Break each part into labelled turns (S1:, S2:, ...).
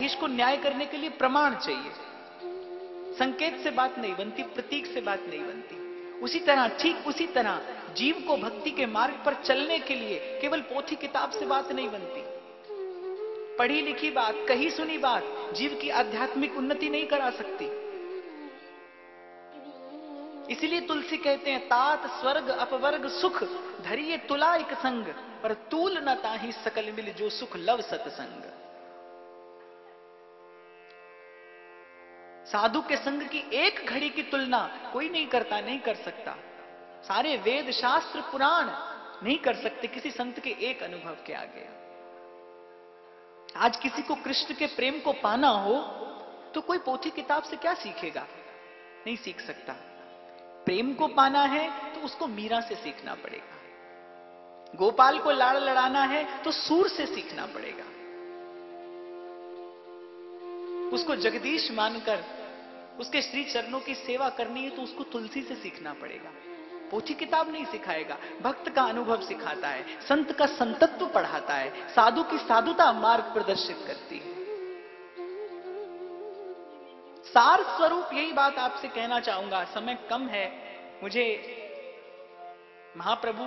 S1: न्यायाधीश को न्याय करने के लिए प्रमाण चाहिए। संकेत से बात नहीं बनती, प्रतीक से बात नहीं बनती। उसी तरह, ठीक उसी तरह जीव को भक्ति के मार्ग पर चलने के लिए केवल पोथी किताब से बात नहीं बनती। पढ़ी लिखी बात, कही सुनी बात जीव की आध्यात्मिक उन्नति नहीं करा सकती। इसलिए तुलसी कहते हैं, तात स्वर्ग अपवर्ग सुख धरिए तुला एक संग, पर तूल न ताही सकल मिल जो सुख लव सतसंग। साधु के संग की एक घड़ी की तुलना कोई नहीं करता, नहीं कर सकता। सारे वेद शास्त्र पुराण नहीं कर सकते किसी संत के एक अनुभव के आगे। आज किसी को कृष्ण के प्रेम को पाना हो तो कोई पोथी किताब से क्या सीखेगा? नहीं सीख सकता। प्रेम को पाना है तो उसको मीरा से सीखना पड़ेगा। गोपाल को लाड़ लड़ाना है तो सूर से सीखना पड़ेगा। उसको जगदीश मानकर उसके श्री चरणों की सेवा करनी है तो उसको तुलसी से सीखना पड़ेगा। पोथी किताब नहीं सिखाएगा, भक्त का अनुभव सिखाता है, संत का संतत्व पढ़ाता है, साधु की साधुता मार्ग प्रदर्शित करती है। सार स्वरूप यही बात आपसे कहना चाहूंगा। समय कम है। मुझे महाप्रभु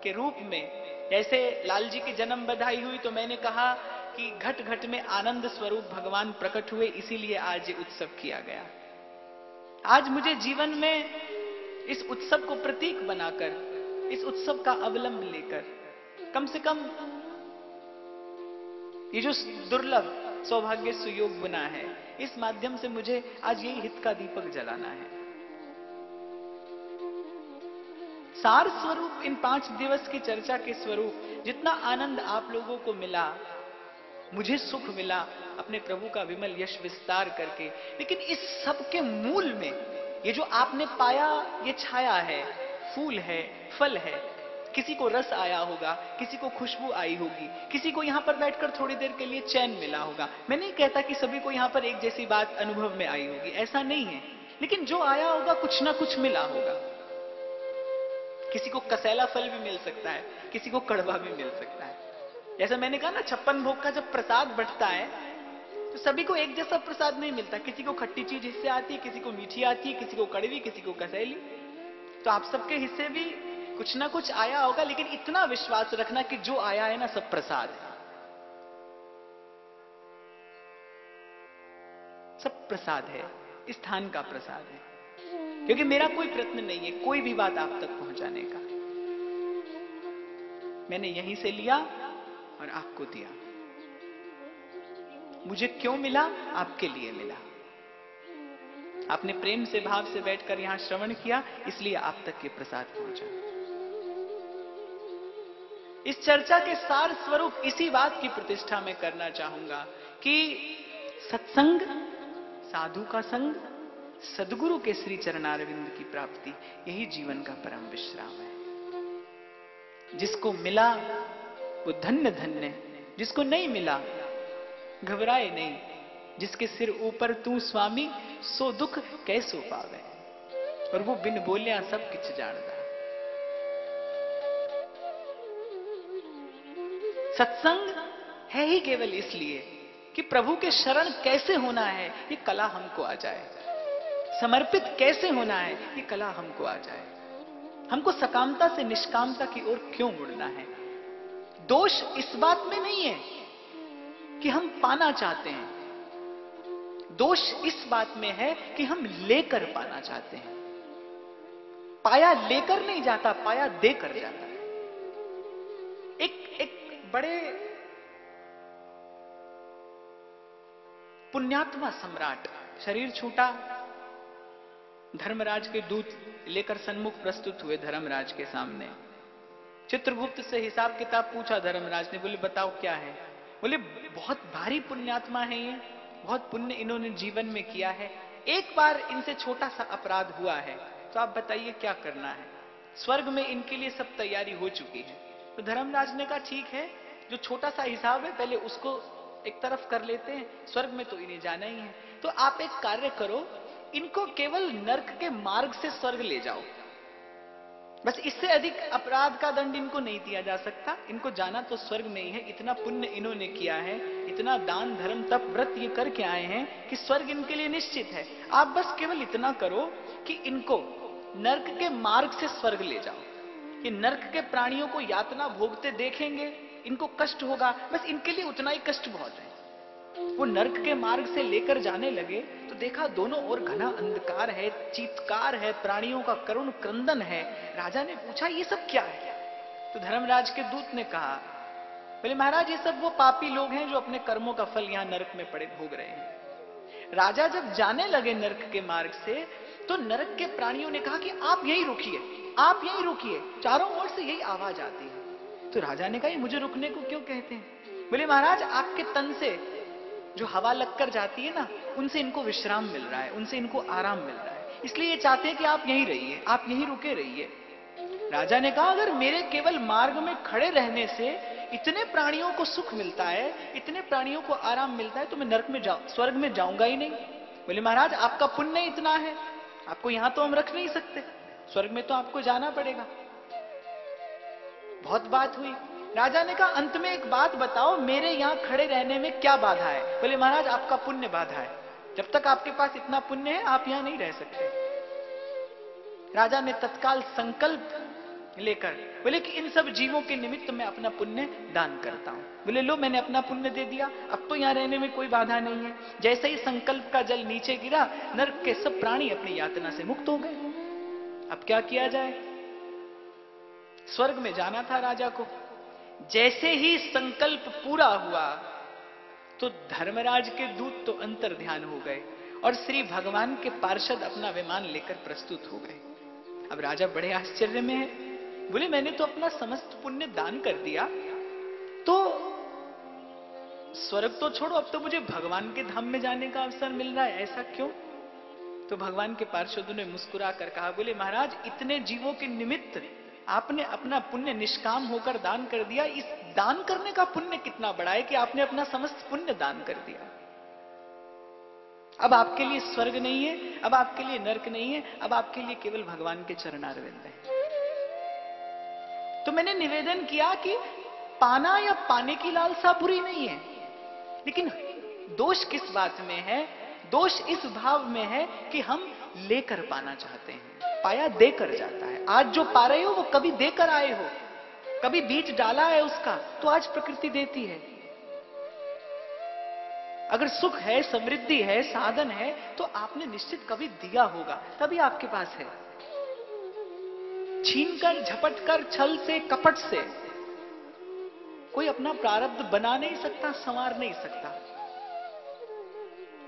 S1: के रूप में, जैसे लाल जी की जन्म बधाई हुई तो मैंने कहा कि घट घट में आनंद स्वरूप भगवान प्रकट हुए, इसीलिए आज ये उत्सव किया गया। आज मुझे जीवन में इस उत्सव को प्रतीक बनाकर, इस उत्सव का अवलंब लेकर, कम से कम ये जो दुर्लभ सौभाग्य सुयोग बना है, इस माध्यम से मुझे आज यही हित का दीपक जलाना है। सार स्वरूप इन 5 दिवस की चर्चा के स्वरूप जितना आनंद आप लोगों को मिला, मुझे सुख मिला अपने प्रभु का विमल यश विस्तार करके। लेकिन इस सब के मूल में ये जो आपने पाया, ये छाया है, फूल है, फल है। किसी को रस आया होगा, किसी को खुशबू आई होगी, किसी को यहां पर बैठकर थोड़ी देर के लिए चैन मिला होगा। मैं नहीं कहता कि सभी को यहां पर एक जैसी बात अनुभव में आई होगी, ऐसा नहीं है। लेकिन जो आया होगा कुछ ना कुछ मिला होगा। किसी को कसैला फल भी मिल सकता है, किसी को कड़वा भी मिल सकता है। जैसा मैंने कहा ना, 56 भोग का जब प्रसाद बंटता है तो सभी को एक जैसा प्रसाद नहीं मिलता। किसी को खट्टी चीज हिस्से आती है, किसी को मीठी आती है, किसी को कड़वी, किसी को कसैली। तो आप सबके हिस्से भी कुछ ना कुछ आया होगा। लेकिन इतना विश्वास रखना कि जो आया है ना, सब प्रसाद है, सब प्रसाद है, स्थान का प्रसाद है। क्योंकि मेरा कोई प्रयत्न नहीं है कोई भी बात आप तक पहुंचाने का। मैंने यहीं से लिया और आपको दिया। मुझे क्यों मिला? आपके लिए मिला। आपने प्रेम से, भाव से बैठकर यहां श्रवण किया, इसलिए आप तक ये प्रसाद पहुंचा। इस चर्चा के सार स्वरूप इसी बात की प्रतिष्ठा मैं करना चाहूंगा कि सत्संग, साधु का संग, सदगुरु के श्री चरणारविंद की प्राप्ति, यही जीवन का परम विश्राम है। जिसको मिला वो धन्य धन्य, जिसको नहीं मिला घबराए नहीं। जिसके सिर ऊपर तू स्वामी, सो दुख कैसो पावे। और वो बिन बोलिया सब किछ जानदा। सत्संग है ही केवल इसलिए कि प्रभु के शरण कैसे होना है ये कला हमको आ जाए, समर्पित कैसे होना है ये कला हमको आ जाए। हमको सकामता से निष्कामता की ओर क्यों मुड़ना है? दोष इस बात में नहीं है कि हम पाना चाहते हैं, दोष इस बात में है कि हम लेकर पाना चाहते हैं। पाया लेकर नहीं जाता, पाया देकर जाता है। एक बड़े पुण्यात्मा सम्राट, शरीर छूटा, धर्मराज के दूत लेकर सन्मुख प्रस्तुत हुए धर्मराज के सामने। चित्रगुप्त से हिसाब किताब पूछा धर्मराज ने। बोले बताओ क्या है? बोले बहुत भारी पुण्यात्मा है ये, बहुत पुण्य इन्होंने जीवन में किया है। एक बार इनसे छोटा सा अपराध हुआ है, तो आप बताइए क्या करना है? स्वर्ग में इनके लिए सब तैयारी हो चुकी है। तो धर्मराज ने कहा ठीक है, जो छोटा सा हिसाब है पहले उसको एक तरफ कर लेते हैं, स्वर्ग में तो इन्हें जाना ही है। तो आप एक कार्य करो, इनको केवल नर्क के मार्ग से स्वर्ग ले जाओ। बस इससे अधिक अपराध का दंड इनको नहीं दिया जा सकता। इनको जाना तो स्वर्ग में ही है। इतना पुण्य इन्होंने किया है, इतना दान धर्म तप व्रत ये करके आए हैं कि स्वर्ग इनके लिए निश्चित है। आप बस केवल इतना करो कि इनको नरक के मार्ग से स्वर्ग ले जाओ। ये नरक के प्राणियों को यातना भोगते देखेंगे, इनको कष्ट होगा, बस इनके लिए उतना ही कष्ट बहुत है। वो नरक के मार्ग से लेकर जाने लगे तो देखा दोनों ओर घना अंधकार है, चीत्कार है, प्राणियों का करुण क्रंदन है। राजा ने पूछा ये सब क्या है? तो धर्मराज के दूत ने कहा, बोले महाराज ये सब वो पापी लोग हैं जो अपने कर्मों का फल यहां नरक में पड़े भोग रहे हैं। राजा जब जाने लगे नरक के मार्ग से तो नरक के प्राणियों ने कहा कि आप यहीं रुकिए, आप यहीं रुकिए। चारों ओर से यही आवाज आती है। तो राजा ने कहा ये मुझे रुकने को क्यों कहते हैं? बोले महाराज आपके तन से जो हवा लगकर जाती है ना, उनसे इनको विश्राम मिल रहा है, उनसे इनको आराम मिल रहा है, इसलिए ये चाहते हैं कि आप यहीं रहिए, आप यहीं रुके रहिए। राजा ने कहा अगर मेरे केवल मार्ग में खड़े रहने से इतने प्राणियों को सुख मिलता है, इतने प्राणियों को आराम मिलता है, तो मैं नरक में स्वर्ग में जाऊंगा ही नहीं। बोले महाराज आपका पुण्य इतना है, आपको यहां तो हम रख नहीं सकते, स्वर्ग में तो आपको जाना पड़ेगा। बहुत बात हुई। राजा ने कहा अंत में एक बात बताओ, मेरे यहां खड़े रहने में क्या बाधा है? बोले महाराज आपका पुण्य बाधा है, जब तक आपके पास इतना पुण्य है आप यहां नहीं रह सकते। राजा ने तत्काल संकल्प लेकर बोले कि इन सब जीवों के निमित्त मैं अपना पुण्य दान करता हूं। बोले लो मैंने अपना पुण्य दे दिया, अब तो यहां रहने में कोई बाधा नहीं है। जैसे ही संकल्प का जल नीचे गिरा, नरक के सब प्राणी अपनी यातना से मुक्त हो गए। अब क्या किया जाए? स्वर्ग में जाना था राजा को। जैसे ही संकल्प पूरा हुआ तो धर्मराज के दूत तो अंतर ध्यान हो गए और श्री भगवान के पार्षद अपना विमान लेकर प्रस्तुत हो गए। अब राजा बड़े आश्चर्य में है। बोले मैंने तो अपना समस्त पुण्य दान कर दिया, तो स्वर्ग तो छोड़ो, अब तो मुझे भगवान के धाम में जाने का अवसर मिल रहा है, ऐसा क्यों? तो भगवान के पार्षदों ने मुस्कुरा कर कहा, बोले महाराज इतने जीवों के निमित्त आपने अपना पुण्य निष्काम होकर दान कर दिया। इस दान करने का पुण्य कितना बड़ा है कि आपने अपना समस्त पुण्य दान कर दिया। अब आपके लिए स्वर्ग नहीं है, अब आपके लिए नरक नहीं है, अब आपके लिए केवल भगवान के चरणारविंद है। तो मैंने निवेदन किया कि पाना या पाने की लालसा बुरी नहीं है, लेकिन दोष किस बात में है? दोष इस भाव में है कि हम लेकर पाना चाहते हैं। पाया देकर जाता है। आज जो पा रहे हो वो कभी देकर आए हो, कभी बीज डाला है उसका, तो आज प्रकृति देती है। अगर सुख है, समृद्धि है, साधन है, तो आपने निश्चित कभी दिया होगा, तभी आपके पास है। छीनकर, झपटकर, छल से, कपट से कोई अपना प्रारब्ध बना नहीं सकता, संवार नहीं सकता।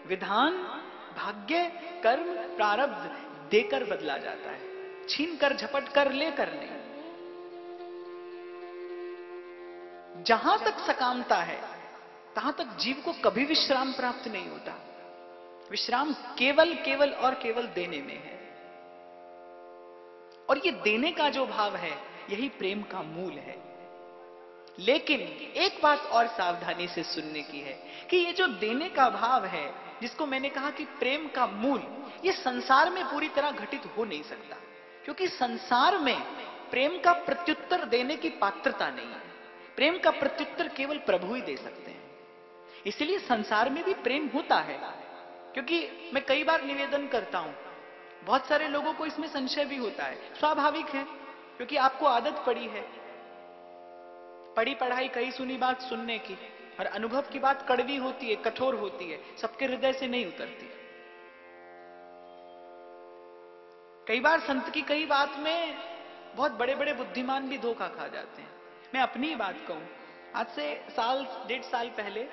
S1: विधान, भाग्य, कर्म, प्रारब्ध देकर बदला जाता है, छीनकर, झपटकर, लेकर नहीं। जहां तक सकामता है तहां तक जीव को कभी विश्राम प्राप्त नहीं होता। विश्राम केवल केवल और केवल देने में है। और ये देने का जो भाव है यही प्रेम का मूल है। लेकिन एक बात और सावधानी से सुनने की है कि ये जो देने का भाव है, जिसको मैंने कहा कि प्रेम का मूल, ये संसार में पूरी तरह घटित हो नहीं सकता, क्योंकि संसार में प्रेम का प्रत्युत्तर देने की पात्रता नहीं है। प्रेम का प्रत्युत्तर केवल प्रभु ही दे सकते हैं। इसलिए संसार में भी प्रेम होता है। क्योंकि मैं कई बार निवेदन करता हूं, बहुत सारे लोगों को इसमें संशय भी होता है। स्वाभाविक है, क्योंकि आपको आदत पड़ी है, पढ़ी पढ़ाई कही सुनी बात सुनने की, और अनुभव की बात कड़वी होती है, कठोर होती है, सबके हृदय से नहीं उतरती। कई बार संत की कई बात में बहुत बड़े बड़े बुद्धिमान भी धोखा खा जाते हैं। मैं अपनी ही बात कहूं, आज से साल डेढ़ साल पहले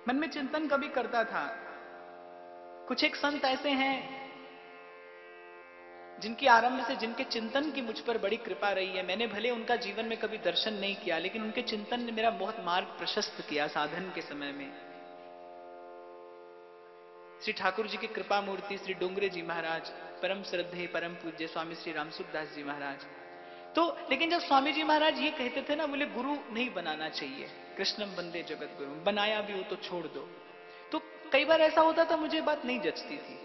S1: मन में चिंतन कभी करता था, कुछ एक संत ऐसे हैं जिनकी आरंभ से, जिनके चिंतन की मुझ पर बड़ी कृपा रही है। मैंने भले उनका जीवन में कभी दर्शन नहीं किया, लेकिन उनके चिंतन ने मेरा बहुत मार्ग प्रशस्त किया साधन के समय में। श्री ठाकुर जी की कृपा मूर्ति श्री डोंगरे जी महाराज, परम श्रद्धेय परम पूज्य स्वामी श्री रामसुखदास जी महाराज। तो लेकिन जब स्वामी जी महाराज ये कहते थे ना, बोले गुरु नहीं बनाना चाहिए, कृष्णम वंदे जगत गुरु, बनाया भी हो तो छोड़ दो, तो कई बार ऐसा होता था मुझे बात नहीं जचती थी,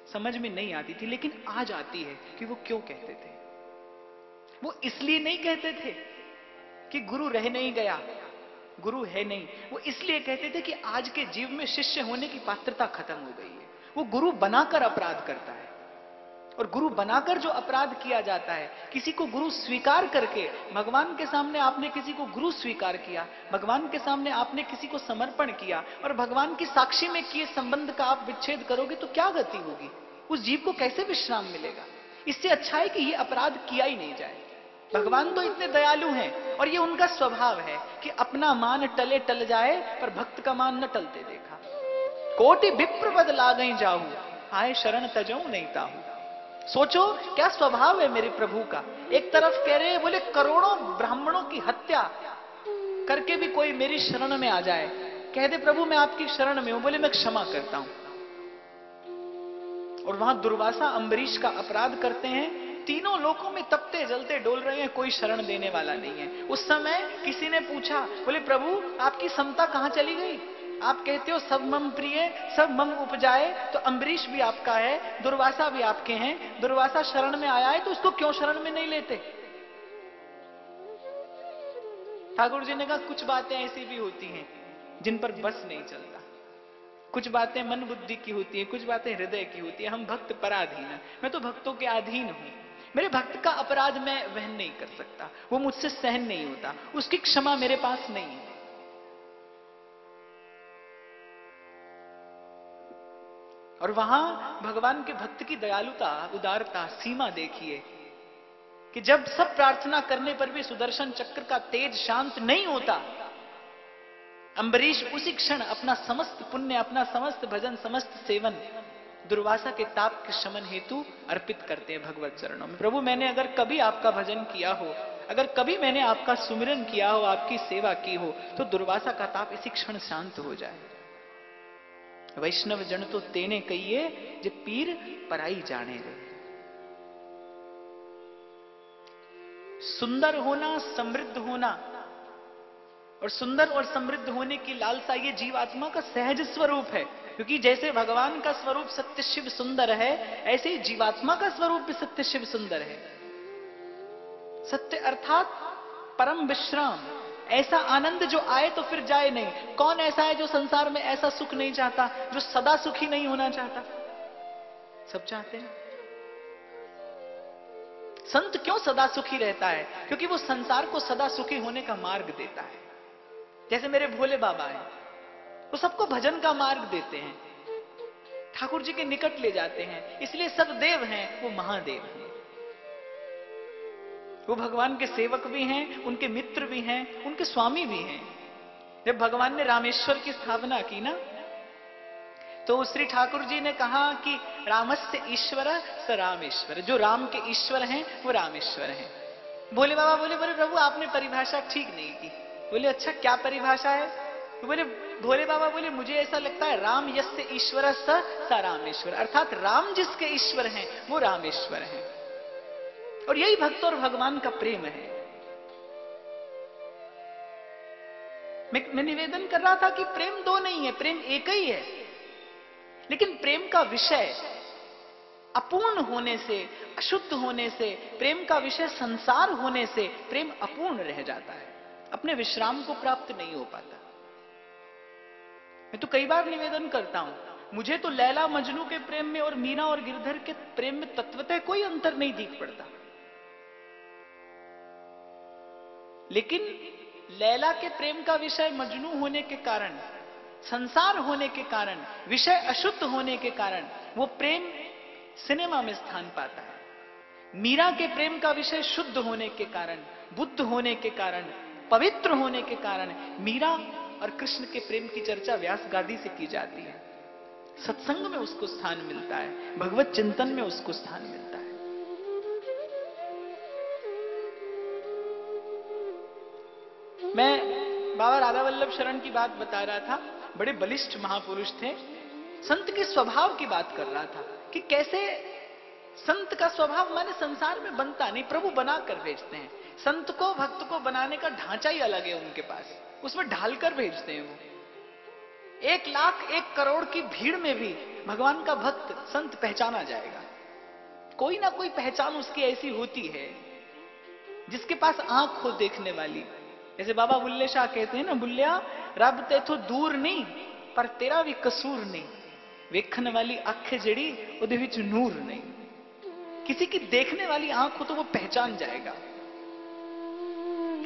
S1: समझ में नहीं आती थी, लेकिन आज आती है कि वो क्यों कहते थे। वो इसलिए नहीं कहते थे कि गुरु रह नहीं गया, गुरु है नहीं। वो इसलिए कहते थे कि आज के जीव में शिष्य होने की पात्रता खत्म हो गई है। वो गुरु बनाकर अपराध करता है, और गुरु बनाकर जो अपराध किया जाता है, किसी को गुरु स्वीकार करके, भगवान के सामने आपने किसी को गुरु स्वीकार किया, भगवान के सामने आपने किसी को समर्पण किया, और भगवान की साक्षी में किए संबंध का आप विच्छेद करोगे तो क्या गति होगी? उस जीव को कैसे विश्राम मिलेगा? इससे अच्छा है कि यह अपराध किया ही नहीं जाए। भगवान तो इतने दयालु हैं, और ये उनका स्वभाव है कि अपना मान टले टल जाए, पर भक्त का मान न टलते देखा। कोटि विप्र पद लागई जाऊं, आए शरण तजऊं नहीं ताहू। सोचो क्या स्वभाव है मेरे प्रभु का। एक तरफ कह रहे हैं, बोले करोड़ों ब्राह्मणों की हत्या करके भी कोई मेरी शरण में आ जाए, कह दे प्रभु मैं आपकी शरण में हूं, बोले मैं क्षमा करता हूं। और वहां दुर्वासा अम्बरीश का अपराध करते हैं, तीनों लोकों में तपते जलते डोल रहे हैं, कोई शरण देने वाला नहीं है। उस समय किसी ने पूछा, बोले प्रभु आपकी समता कहां चली गई? आप कहते हो सब मम प्रिय, सब मम उपजाए, तो अम्बरीश भी आपका है, दुर्वासा भी आपके हैं। दुर्वासा शरण में आया है तो उसको क्यों शरण में नहीं लेते? ठाकुर जी ने कहा कुछ बातें ऐसी भी होती हैं जिन पर बस नहीं चलता, कुछ बातें मन बुद्धि की होती है, कुछ बातें हृदय की होती है। हम भक्त पराधीन हैं, मैं तो भक्तों के अधीन हूं। मेरे भक्त का अपराध मैं वहन नहीं कर सकता, वो मुझसे सहन नहीं होता, उसकी क्षमा मेरे पास नहीं है। और वहां भगवान के भक्त की दयालुता, उदारता, सीमा देखिए कि जब सब प्रार्थना करने पर भी सुदर्शन चक्र का तेज शांत नहीं होता, अम्बरीश उसी क्षण अपना समस्त पुण्य, अपना समस्त भजन, समस्त सेवन दुर्वासा के ताप के शमन हेतु अर्पित करते हैं भगवत चरणों में। प्रभु मैंने अगर कभी आपका भजन किया हो, अगर कभी मैंने आपका सुमिरन किया हो, आपकी सेवा की हो, तो दुर्वासा का ताप इसी क्षण शांत हो जाए। वैष्णव जन तो तेने कहिए जे पीर पराई जाने रे। सुंदर होना, समृद्ध होना, और सुंदर और समृद्ध होने की लालसा ये जीवात्मा का सहज स्वरूप है। क्योंकि जैसे भगवान का स्वरूप सत्य शिव सुंदर है, ऐसे ही जीवात्मा का स्वरूप भी सत्य शिव सुंदर है। सत्य अर्थात परम विश्राम, ऐसा आनंद जो आए तो फिर जाए नहीं। कौन ऐसा है जो संसार में ऐसा सुख नहीं चाहता, जो सदा सुखी नहीं होना चाहता? सब चाहते हैं। संत क्यों सदा सुखी रहता है? क्योंकि वो संसार को सदा सुखी होने का मार्ग देता है। जैसे मेरे भोले बाबा हैं, वो सबको भजन का मार्ग देते हैं, ठाकुर जी के निकट ले जाते हैं। इसलिए सब देव हैं, वो महादेव हैं। वो भगवान के सेवक भी हैं, उनके मित्र भी हैं, उनके स्वामी भी हैं। जब भगवान ने रामेश्वर की स्थापना की ना, तो श्री ठाकुर जी ने कहा कि रामस्य ईश्वर स रामेश्वर, जो राम के ईश्वर हैं वो रामेश्वर हैं। भोले बाबा बोले, बोले प्रभु आपने परिभाषा ठीक नहीं की। बोले अच्छा क्या परिभाषा है? तो बोले, भोले बाबा बोले मुझे ऐसा लगता है राम यस्य ईश्वर स रामेश्वर, अर्थात राम जिसके ईश्वर हैं वो रामेश्वर हैं। और यही भक्त और भगवान का प्रेम है। मैं निवेदन कर रहा था कि प्रेम दो नहीं है, प्रेम एक ही है। लेकिन प्रेम का विषय अपूर्ण होने से, अशुद्ध होने से, प्रेम का विषय संसार होने से प्रेम अपूर्ण रह जाता है, अपने विश्राम को प्राप्त नहीं हो पाता। मैं तो कई बार निवेदन करता हूं, मुझे तो लैला मजनू के प्रेम में और मीरा और गिरधर के प्रेम में तत्वतः कोई अंतर नहीं दिख पड़ता। लेकिन लैला के प्रेम का विषय मजनू होने के कारण, संसार होने के कारण, विषय अशुद्ध होने के कारण वो प्रेम सिनेमा में स्थान पाता है। मीरा के प्रेम का विषय शुद्ध होने के कारण, बुद्ध होने के कारण, पवित्र होने के कारण मीरा और कृष्ण के प्रेम की चर्चा व्यास गादी से की जाती है। सत्संग में उसको स्थान मिलता है, भगवत चिंतन में उसको स्थान मिलता है। मैं बाबा राधा वल्लभ शरण की बात बता रहा था, बड़े बलिष्ठ महापुरुष थे। संत के स्वभाव की बात कर रहा था कि कैसे संत का स्वभाव माने संसार में बनता नहीं, प्रभु बना कर भेजते हैं। संत को, भक्त को बनाने का ढांचा ही अलग है उनके पास, उसमें ढालकर भेजते हैं वो। 1 लाख 1 करोड़ की भीड़ में भी भगवान का भक्त संत पहचाना जाएगा। कोई ना कोई पहचान उसकी ऐसी होती है जिसके पास आंख हो देखने वाली। जैसे बाबा बुल्ले शाह कहते हैं ना, बुल्लिया रब तेथों दूर नहीं पर तेरा भी कसूर नहीं, वेखन वाली अख जड़ी उहदे विच नूर नहीं। किसी की देखने वाली आंख हो तो वो पहचान जाएगा,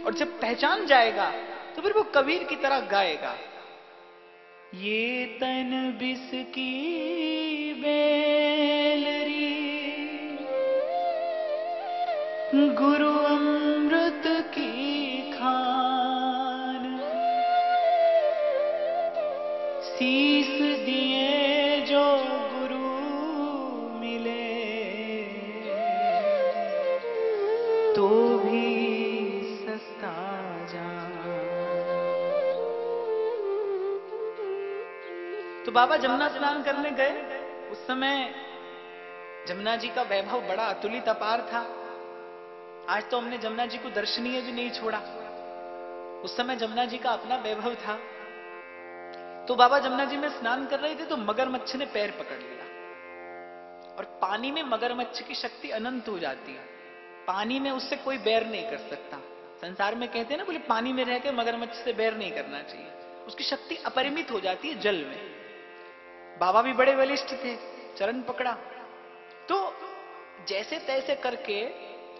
S1: और जब पहचान जाएगा तो फिर वो कबीर की तरह गाएगा, ये तन बिस की बेलरी गुरु अमृत की खान, शीस दिए जो गुरु मिले तो भी सस्ता जान। तो बाबा जमुना स्नान करने गए। उस समय जमुना जी का वैभव बड़ा अतुलित अपार था। आज तो हमने जमुना जी को दर्शनीय भी नहीं छोड़ा, उस समय जमुना जी का अपना वैभव था। तो बाबा जमुना जी में स्नान कर रहे थे तो मगरमच्छ ने पैर पकड़ लिया, और पानी में मगरमच्छ की शक्ति अनंत हो जाती है, पानी में उससे कोई बैर नहीं कर सकता। संसार में कहते हैं ना, बोले पानी में रह के मगरमच्छ से बैर नहीं करना चाहिए, उसकी शक्ति अपरिमित हो जाती है जल में। बाबा भी बड़े बलिष्ठ थे, चरण पकड़ा तो जैसे तैसे करके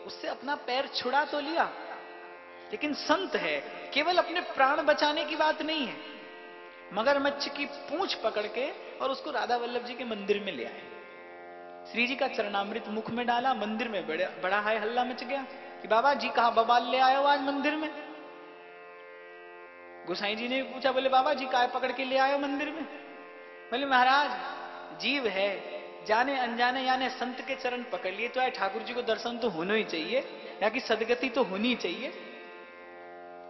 S1: उससे अपना पैर छुड़ा तो लिया, लेकिन संत है, केवल अपने प्राण बचाने की बात नहीं है। मगरमच्छ की पूंछ पकड़ के और उसको राधा वल्लभ जी के मंदिर में ले आए। श्री जी का चरणामृत मुख में डाला, मंदिर में बड़ा हाय हल्ला मच गया कि बाबा जी कहां बवाल ले आए हो आज मंदिर में। गोसाई जी ने पूछा, बोले बाबा जी काय पकड़ के ले आए हो मंदिर में? बोले महाराज जीव है, जाने अनजाने यानी संत के चरण पकड़ लिए तो ठाकुर जी को दर्शन तो होना ही चाहिए, या कि सदगति तो होनी चाहिए,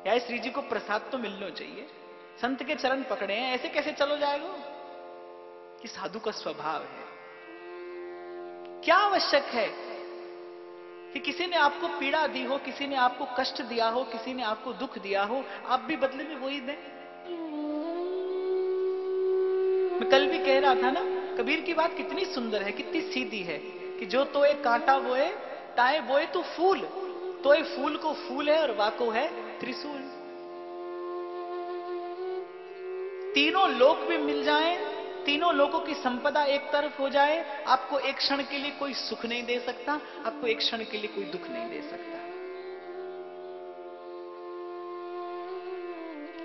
S1: या श्री जी को प्रसाद तो मिलना चाहिए। संत के चरण पकड़े हैं, ऐसे कैसे चलो जाएगा? कि साधु का स्वभाव है। क्या आवश्यक है कि किसी ने आपको पीड़ा दी हो, किसी ने आपको कष्ट दिया हो, किसी ने आपको दुख दिया हो, आप भी बदले में वही दें? मैं कल भी कह रहा था ना, कबीर की बात कितनी सुंदर है, कितनी सीधी है कि जो तो एक कांटा बोए ताए बोए तो फूल, तो एक फूल को फूल है और वाको है त्रिशूल। तीनों लोक भी मिल जाएं, तीनों लोगों की संपदा एक तरफ हो जाए, आपको एक क्षण के लिए कोई सुख नहीं दे सकता, आपको एक क्षण के लिए कोई दुख नहीं दे सकता।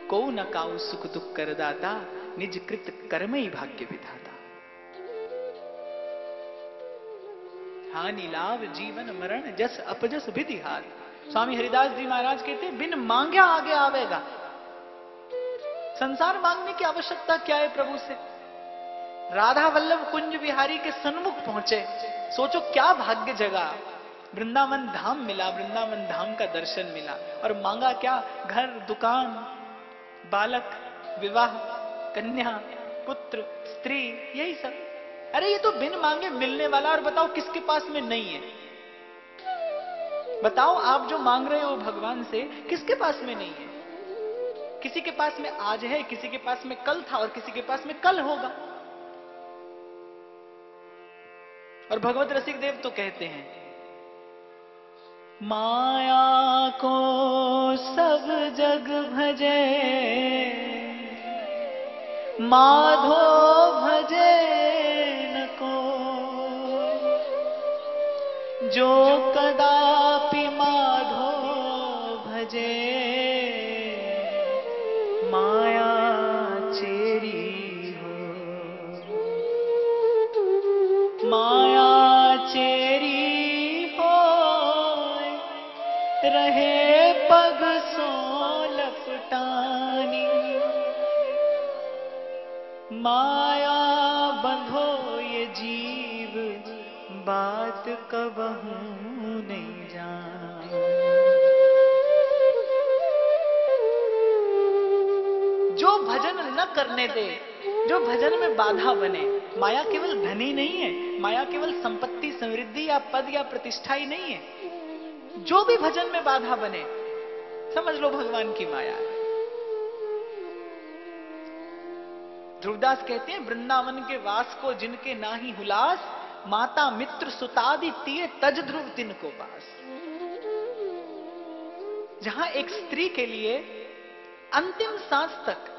S1: को न काऊ सुख दुख करदाता, निज कृत कर्म ही भाग्य विधाता। हानि लाभ जीवन मरण जस अपजस विधि हाथ। स्वामी हरिदास जी महाराज कहते हैं, बिन मांगा आगे आवेगा। संसार मांगने की आवश्यकता क्या है प्रभु से? राधा वल्लभ कुंज विहारी के सन्मुख पहुंचे, सोचो क्या भाग्य जगा, वृंदावन धाम मिला, वृंदावन धाम का दर्शन मिला, और मांगा क्या? घर, दुकान, बालक, विवाह, कन्या, पुत्र, स्त्री, यही सब। अरे ये तो बिन मांगे मिलने वाला, और बताओ किसके पास में नहीं है? बताओ आप जो मांग रहे हो भगवान से, किसके पास में नहीं है? किसी के पास में आज है, किसी के पास में कल था, और किसी के पास में कल होगा। और भगवत रसिक देव तो कहते हैं, माया को सब जग भजे, माधो भजे न को, जो कदापि माधो भजे, माया चेरी हो। माया चेरी हो रहे पग सो लपटानी, माया बंधो ये जीव बात कबहू नहीं जान। जो भजन न करने दे, जो भजन में बाधा बने, माया केवल धन ही नहीं है, माया केवल संपत्ति, समृद्धि या पद या प्रतिष्ठा ही नहीं है। जो भी भजन में बाधा बने, समझ लो भगवान की माया है। ध्रुवदास कहते हैं, वृंदावन के वास को जिनके नाही हुलास, माता मित्र सुतादि तिये तज ध्रुव तिनको पास। जहां एक स्त्री के लिए अंतिम सांस तक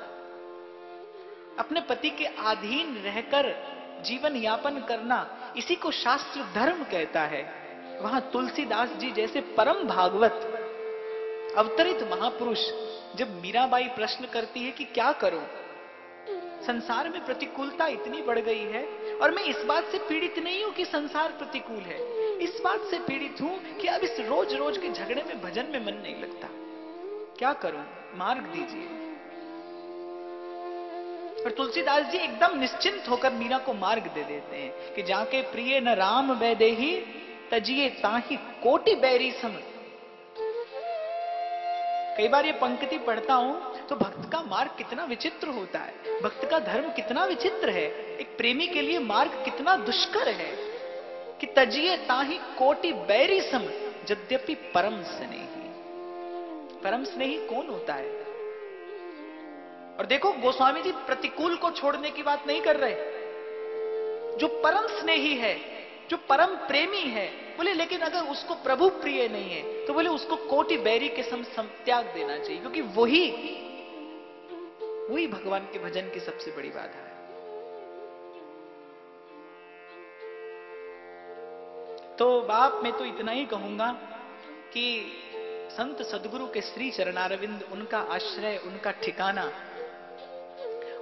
S1: अपने पति के अधीन रहकर जीवन यापन करना, इसी को शास्त्र धर्म कहता है। वहां तुलसीदास जी जैसे परम भागवत अवतरित महापुरुष, जब मीराबाई प्रश्न करती है कि क्या करूं, संसार में प्रतिकूलता इतनी बढ़ गई है, और मैं इस बात से पीड़ित नहीं हूं कि संसार प्रतिकूल है, इस बात से पीड़ित हूं कि अब इस रोज रोज के झगड़े में भजन में मन नहीं लगता, क्या करूं, मार्ग दीजिए। और तुलसीदास जी एकदम निश्चिंत होकर मीरा को मार्ग दे देते हैं कि जाके प्रिय न राम वैदेही तजिए ताही कोटि बैरी सम। कई बार ये पंक्ति पढ़ता हूं तो भक्त का मार्ग कितना विचित्र होता है, भक्त का धर्म कितना विचित्र है, एक प्रेमी के लिए मार्ग कितना दुष्कर है कि तजिए ताही कोटि बैरी सम यद्यपि परम स्नेही। परम स्नेही कौन होता है? और देखो गोस्वामी जी प्रतिकूल को छोड़ने की बात नहीं कर रहे, जो परम स्नेही है, जो परम प्रेमी है, बोले लेकिन अगर उसको प्रभु प्रिय नहीं है तो बोले उसको कोटि बैरी के सम त्याग देना चाहिए, क्योंकि वही भगवान के भजन की सबसे बड़ी बाधा है। तो बाप मैं तो इतना ही कहूंगा कि संत सदगुरु के श्री चरणारविंद उनका आश्रय, उनका ठिकाना।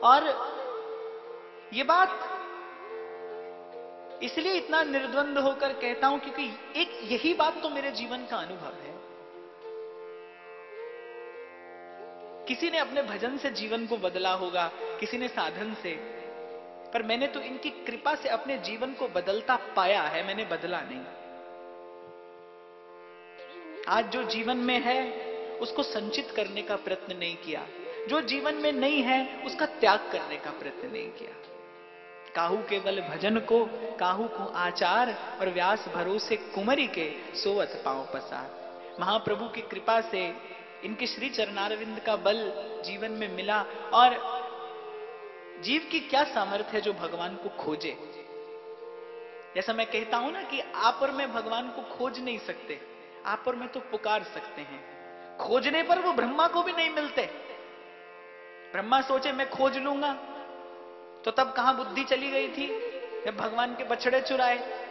S1: और ये बात इसलिए इतना निर्द्वंद होकर कहता हूं क्योंकि एक यही बात तो मेरे जीवन का अनुभव है। किसी ने अपने भजन से जीवन को बदला होगा, किसी ने साधन से, पर मैंने तो इनकी कृपा से अपने जीवन को बदलता पाया है, मैंने बदला नहीं। आज जो जीवन में है उसको संचित करने का प्रयत्न नहीं किया, जो जीवन में नहीं है उसका त्याग करने का प्रयत्न नहीं किया। काहू केवल भजन को, काहू को आचार, और व्यास भरोसे कुमरी के सोवत पांव पसार। महाप्रभु की कृपा से इनके श्री चरणारविंद का बल जीवन में मिला। और जीव की क्या सामर्थ्य है जो भगवान को खोजे। जैसा मैं कहता हूं ना कि आप और मैं भगवान को खोज नहीं सकते, आप और मैं तो पुकार सकते हैं। खोजने पर वो ब्रह्मा को भी नहीं मिलते। ब्रह्मा सोचे मैं खोज लूंगा, तो तब कहां बुद्धि चली गई थी जब भगवान के बछड़े चुराए।